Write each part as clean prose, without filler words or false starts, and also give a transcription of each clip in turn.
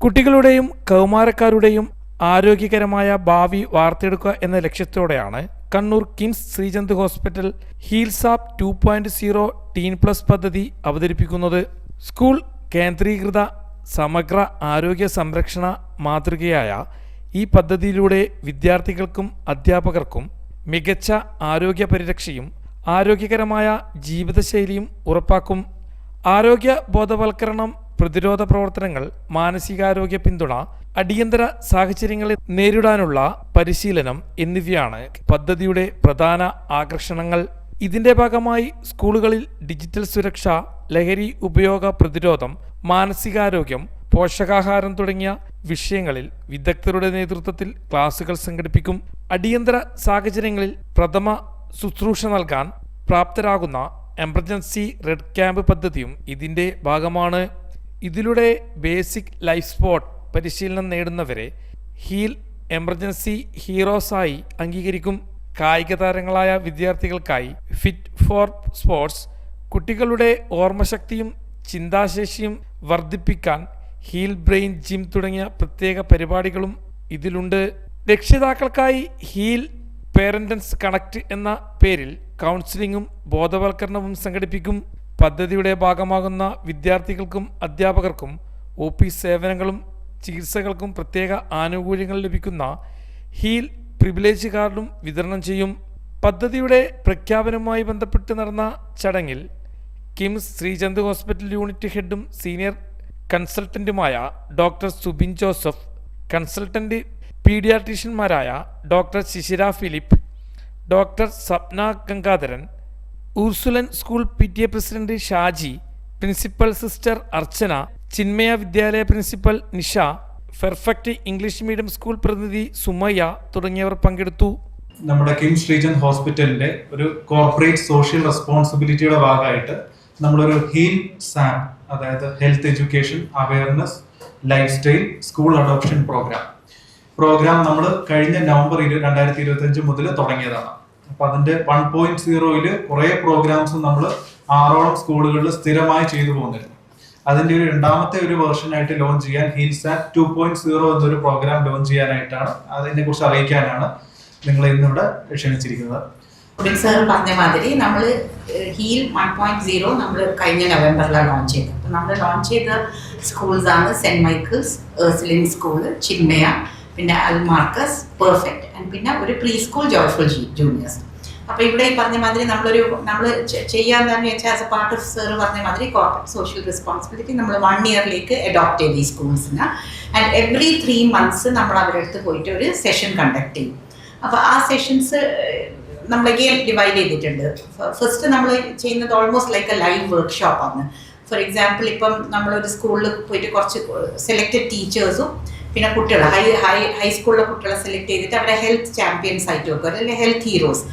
കുട്ടികളുടെയും കൗമാരക്കാരുടെയും ആരോഗ്യകരമായ ഭാവി വാർത്തെടുക്കുക എന്ന ലക്ഷ്യത്തോടെയാണ് Kannur KIMS Sreechand hospital heals app 2.0 teen plus പദ്ധതി അവതരിപ്പിക്കുന്നത്. സ്കൂൾ കേന്ദ്രീകൃത സമഗ്ര ആരോഗ്യ സംരക്ഷണ മാതൃകയായ ഈ പദ്ധതിയിലൂടെ വിദ്യാർത്ഥികൾക്കും അധ്യാപകർക്കും മികച്ച ആരോഗ്യ പരിരക്ഷയും ആരോഗ്യകരമായ ജീവിതശൈലിയും ഉറപ്പാക്കും. ആരോഗ്യ ബോധവൽക്കരണം, പ്രതിരോധ പ്രവർത്തനങ്ങൾ, മാനസികാരോഗ്യ പിന്തുണ, അടിയന്തര സാഹചര്യങ്ങളെ നേരിടാനുള്ള പരിശീലനം എന്നിവയാണ് പദ്ധതിയുടെ പ്രധാന ആകർഷണങ്ങൾ. ഇതിന്റെ ഭാഗമായി സ്കൂളുകളിൽ ഡിജിറ്റൽ സുരക്ഷ, ലഹരി ഉപയോഗ പ്രതിരോധം, മാനസികാരോഗ്യം, പോഷകാഹാരം തുടങ്ങിയ വിഷയങ്ങളിൽ വിദഗ്ധരുടെ നേതൃത്വത്തിൽ ക്ലാസുകൾ സംഘടിപ്പിക്കും. അടിയന്തര സാഹചര്യങ്ങളിൽ പ്രഥമ ശുശ്രൂഷ നൽകാൻ പ്രാപ്തരാകുന്ന എമർജൻസി റെഡ് ക്യാമ്പ് പദ്ധതിയും ഇതിന്റെ ഭാഗമാണ്. ഇതിലൂടെ ബേസിക് ലൈഫ് സപ്പോർട്ട് പരിശീലനം നേടുന്നവരെ ഹീൽ എമർജൻസി ഹീറോസായി അംഗീകരിക്കും. കായിക താരങ്ങളായ വിദ്യാർത്ഥികൾക്കായി ഫിറ്റ് ഫോർ സ്പോർട്സ്, കുട്ടികളുടെ ഓർമ്മശക്തിയും ചിന്താശേഷിയും വർദ്ധിപ്പിക്കാൻ ഹീൽ ബ്രെയിൻ ജിം തുടങ്ങിയ പ്രത്യേക പരിപാടികളും ഇതിലുണ്ട്. രക്ഷിതാക്കൾക്കായി ഹീൽ പേരന്റ്സ് കണക്ട് എന്ന പേരിൽ കൗൺസിലിംഗും ബോധവൽക്കരണവും സംഘടിപ്പിക്കും. പദ്ധതിയുടെ ഭാഗമാകുന്ന വിദ്യാർത്ഥികൾക്കും അധ്യാപകർക്കും OP സേവനങ്ങളും ചികിത്സകൾക്കും പ്രത്യേക ആനുകൂല്യങ്ങൾ ലഭിക്കുന്ന ഹീൽ പ്രിവിലേജ് കാർഡും വിതരണം ചെയ്യും. പദ്ധതിയുടെ പ്രഖ്യാപനവുമായി ബന്ധപ്പെട്ട് നടന്ന ചടങ്ങിൽ കിംസ് ശ്രീചന്ദ് ഹോസ്പിറ്റൽ യൂണിറ്റ് ഹെഡും സീനിയർ കൺസൾട്ടന്റുമായ ഡോക്ടർ സുബിൻ ജോസഫ്, കൺസൾട്ടന്റ് പീഡിയാട്രീഷ്യന്മാരായ doctor Shishira Philip, doctor Sapna Gangadharan, Ursuline school PTA president Shaji, principal sister Archana, Chinmaya Vidyalaya principal Nisha, perfect English medium school പ്രതിനിധി സുമയ്യ തുടങ്ങിയവർ പങ്കെടുത്തു. നമ്മുടെ കിംസ് ശ്രീചന്ദ് ഹോസ്പിറ്റലിന്റെ ഒരു കോർപ്പറേറ്റ് സോഷ്യൽ റെസ്പോൺസിബിലിറ്റിയുടെ ഭാഗമായിട്ട് നമ്മളൊരു ഹീൽ സാം, അതായത് health education awareness lifestyle school adoption programme നമ്മൾ കഴിഞ്ഞ നവംബർ 2025 മുതൽ തുടങ്ങിയതാണ്. അപ്പൊ അതിന്റെ 1.0 കുറെ പ്രോഗ്രാംസ് നമ്മൾ 6ഓളം സ്കൂളുകളിൽ സ്ഥിരമായി ചെയ്തു പോകുന്നുണ്ട്. അതിന്റെ ഒരു രണ്ടാമത്തെ ഒരു വേർഷനായിട്ട് ലോഞ്ച് ചെയ്യാൻ ഹീൽസ് ആപ്പ് 2.0 എന്നൊരു പ്രോഗ്രാം ലോഞ്ച് ചെയ്യാനായിട്ടാണ്, അതിനെ കുറിച്ച് അറിയിക്കാനാണ് നിങ്ങൾ ഇന്നിവിടെ ക്ഷണിച്ചിരിക്കുന്നത്. സാർ പറഞ്ഞ മാതിരി നമ്മൾ ഹീൽ 1.0 നമ്മൾ കഴിഞ്ഞ നവംബറിലാണ് ലോഞ്ച് ചെയ്തത്. അപ്പോൾ നമ്മൾ ലോഞ്ച് ചെയ്ത സ്കൂൾസ് ആണ് സെന്റ് മൈക്കിൾസ്, ഏഴ്സലിൻ സ്കൂള്, ചിന്മയ, പിന്നെ അൽമാർക്കസ്, പെർഫെക്റ്റ്, ആൻഡ് പിന്നെ ഒരു പ്രീ സ്കൂൾ ജോയ്ഫുൾ ജൂനിയേഴ്സ്. അപ്പോൾ ഇവിടെ ഈ പറഞ്ഞ മാതിരി നമ്മൾ ചെയ്യാന്ന് വെച്ചാൽ as A part of sir പറഞ്ഞ മാതിരി കോർപ്പറേറ്റ് സോഷ്യൽ റെസ്പോൺസിബിലിറ്റി നമ്മൾ 1 ഇയറിലേക്ക് അഡോപ്റ്റ് ചെയ്ത് ഈ സ്കൂൾസിന്. ആൻഡ് എവറി 3 മന്ത്സ് നമ്മൾ അവരുടെ അടുത്ത് പോയിട്ട് ഒരു സെഷൻ കണ്ടക്ട് ചെയ്യും. അപ്പോൾ ആ സെഷൻസ് നമ്മളൊക്കെ ഡിവൈഡ് ചെയ്തിട്ടുണ്ട്. ഫസ്റ്റ് നമ്മൾ ചെയ്യുന്നത് ഓൾമോസ്റ്റ് ലൈക്ക് എ ലൈവ് വർക്ക്ഷോപ്പാണ്. ഫോർ എക്സാമ്പിൾ, ഇപ്പം നമ്മളൊരു സ്കൂളിൽ പോയിട്ട് കുറച്ച് സെലക്റ്റഡ് ടീച്ചേഴ്സും പിന്നെ കുട്ടികൾ ഹൈസ്കൂളിലെ കുട്ടികളെ സെലക്ട് ചെയ്തിട്ട് അവരെ ഹെൽത്ത് ചാമ്പ്യൻസ് ആയിട്ട് വെക്കും, അല്ലെങ്കിൽ ഹെൽത്ത് ഹീറോസ്.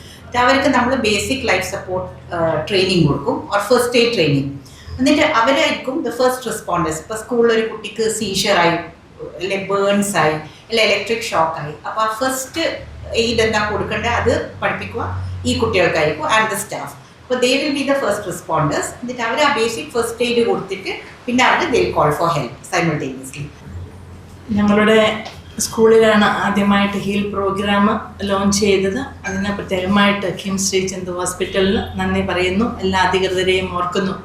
അവർക്ക് നമ്മൾ ബേസിക് ലൈഫ് സപ്പോർട്ട് ട്രെയിനിങ് കൊടുക്കും, ഓർ ഫസ്റ്റ് എയ്ഡ് ട്രെയിനിങ്. എന്നിട്ട് അവരായിരിക്കും ദ ഫസ്റ്റ് റെസ്പോണ്ടേഴ്സ്. ഇപ്പോൾ സ്കൂളിൽ ഒരു കുട്ടിക്ക് സീഷറായി, അല്ലെ ബേൺസ് ആയി, അല്ലെ ഇലക്ട്രിക് ഷോക്കായി, അപ്പോൾ ആ ഫസ്റ്റ് എയ്ഡ് എന്താ കൊടുക്കേണ്ടത് അത് പഠിപ്പിക്കുക ഈ കുട്ടികൾക്കായിരിക്കും ആൻഡ് ദ സ്റ്റാഫ്. അപ്പോൾ they will be the first responders. എന്നിട്ട് അവർ ആ ബേസിക് ഫസ്റ്റ് എയ്ഡ് കൊടുത്തിട്ട് പിന്നെ അവർ they call for help simultaneously. ഞങ്ങളുടെ സ്കൂളിലാണ് ആദ്യമായിട്ട് ഹീൽ പ്രോഗ്രാം ലോഞ്ച് ചെയ്തത്. അതിന് പ്രത്യേകമായിട്ട് കിംസ് ശ്രീചന്ദ് ഹോസ്പിറ്റലിന് നന്ദി പറയുന്നു, എല്ലാ അധികൃതരെയും ഓർക്കുന്നു.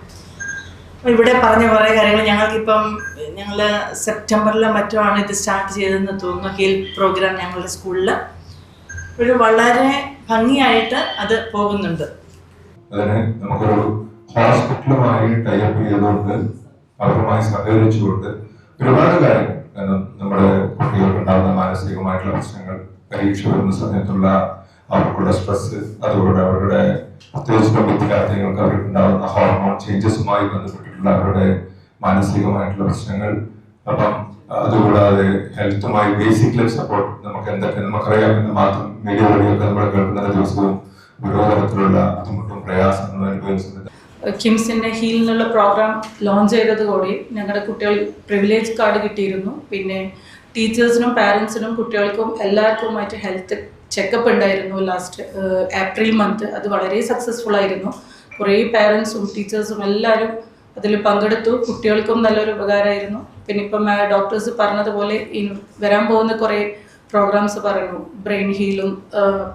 ഇവിടെ പറഞ്ഞ കുറേ കാര്യങ്ങൾ ഞങ്ങൾ സെപ്റ്റംബറിലോ മറ്റോ ആണ് ഇത് സ്റ്റാർട്ട് ചെയ്തതെന്ന് തോന്നുന്നു. ഹീൽ പ്രോഗ്രാം ഞങ്ങളുടെ സ്കൂളിൽ ഒരു വളരെ ഭംഗിയായിട്ട് അത് പോകുന്നുണ്ട്. അതിന് നമുക്കൊരു ഹോസ്പിറ്റലുമായി ടൈപ്പ് ചെയ്തുകൊണ്ട് അവരുമായി സഹകരിച്ചുകൊണ്ട് ഒരുപാട് കാര്യങ്ങൾ, കാരണം നമ്മുടെ കുട്ടികൾക്കുണ്ടാകുന്ന മാനസികമായിട്ടുള്ള പ്രശ്നങ്ങൾ, പരീക്ഷ വരുന്ന സമയത്തുള്ള അവർക്കുള്ള സ്ട്രെസ്, അതുപോലെ അവരുടെ പ്രത്യേകിച്ചുള്ള വിദ്യാർത്ഥികൾക്ക് അവർക്കുണ്ടാകുന്ന ഹോർമോൺ ചേഞ്ചസുമായി ബന്ധപ്പെട്ടിട്ടുള്ള അവരുടെ മാനസികമായിട്ടുള്ള പ്രശ്നങ്ങൾ, അപ്പം അതുകൂടാതെ ഹെൽത്തുമായി ബേസിക് ലൈഫ് സപ്പോർട്ട് നമുക്ക് എന്തൊക്കെ നമുക്കറിയാമെന്ന് മാത്രം മീഡിയ വഴിയൊക്കെ നമ്മൾ കേൾക്കുന്ന ദിവസവും ഓരോ തരത്തിലുള്ള ബുദ്ധിമുട്ടും പ്രയാസങ്ങളും അനുഭവിക്കുന്നത്. കിംസിൻ്റെ ഹീലിനുള്ള പ്രോഗ്രാം ലോഞ്ച് ചെയ്തതോടെ ഞങ്ങളുടെ കുട്ടികൾ പ്രിവിലേജ് കാർഡ് കിട്ടിയിരുന്നു. പിന്നെ ടീച്ചേഴ്സിനും പാരൻസിനും കുട്ടികൾക്കും എല്ലാവർക്കുമായിട്ട് ഹെൽത്ത് ചെക്കപ്പ് ഉണ്ടായിരുന്നു ലാസ്റ്റ് ഏപ്രിൽ മന്ത്. അത് വളരെ സക്സസ്ഫുൾ ആയിരുന്നു. കുറേ പാരൻസും ടീച്ചേഴ്സും എല്ലാവരും അതിൽ പങ്കെടുത്തു. കുട്ടികൾക്കും നല്ലൊരു ഉപകാരമായിരുന്നു. പിന്നെ ഇപ്പം ഡോക്ടേഴ്സ് പറഞ്ഞതുപോലെ വരാൻ പോകുന്ന കുറേ പ്രോഗ്രാംസ് പറഞ്ഞു, ബ്രെയിൻ ഹീലും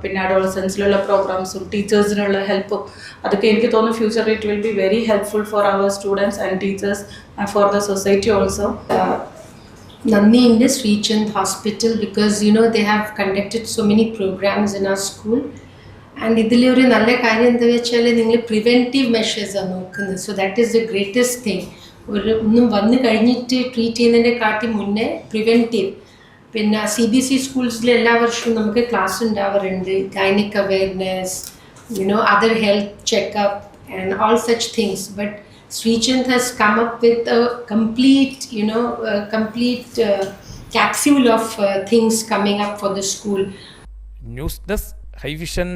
പിന്നെ അഡോളസൻസിലുള്ള പ്രോഗ്രാംസും ടീച്ചേഴ്സിനുള്ള ഹെൽപ്പും, അതൊക്കെ എനിക്ക് തോന്നുന്നു ഫ്യൂച്ചറിൽ it will be very helpful for our students and teachers and for the society also. Nandi in the Sri Chand Hospital, because they have conducted so many programs in our school, and ഇതിലെ ഒരു നല്ല കാര്യം എന്താ വെച്ചാൽ നിങ്ങൾ preventive മെഷേഴ്സാണ് നോക്കുന്നത്. So that is the greatest thing. ഒന്നും വന്നു കഴിഞ്ഞിട്ട് ട്രീറ്റ് ചെയ്യുന്നതിൻ്റെ കാട്ടി മുന്നേ പ്രിവെൻറ്റീവ്. പിന്നെ CBSE സ്കൂൾസിൽ എല്ലാ വർഷവും നമുക്ക് ക്ലാസ് ഉണ്ടാവാറുണ്ട്, gynaec awareness, other health checkup and all such things. But Sri Chand has come up with a complete capsule of things coming up for the school. News desk Hi Vision.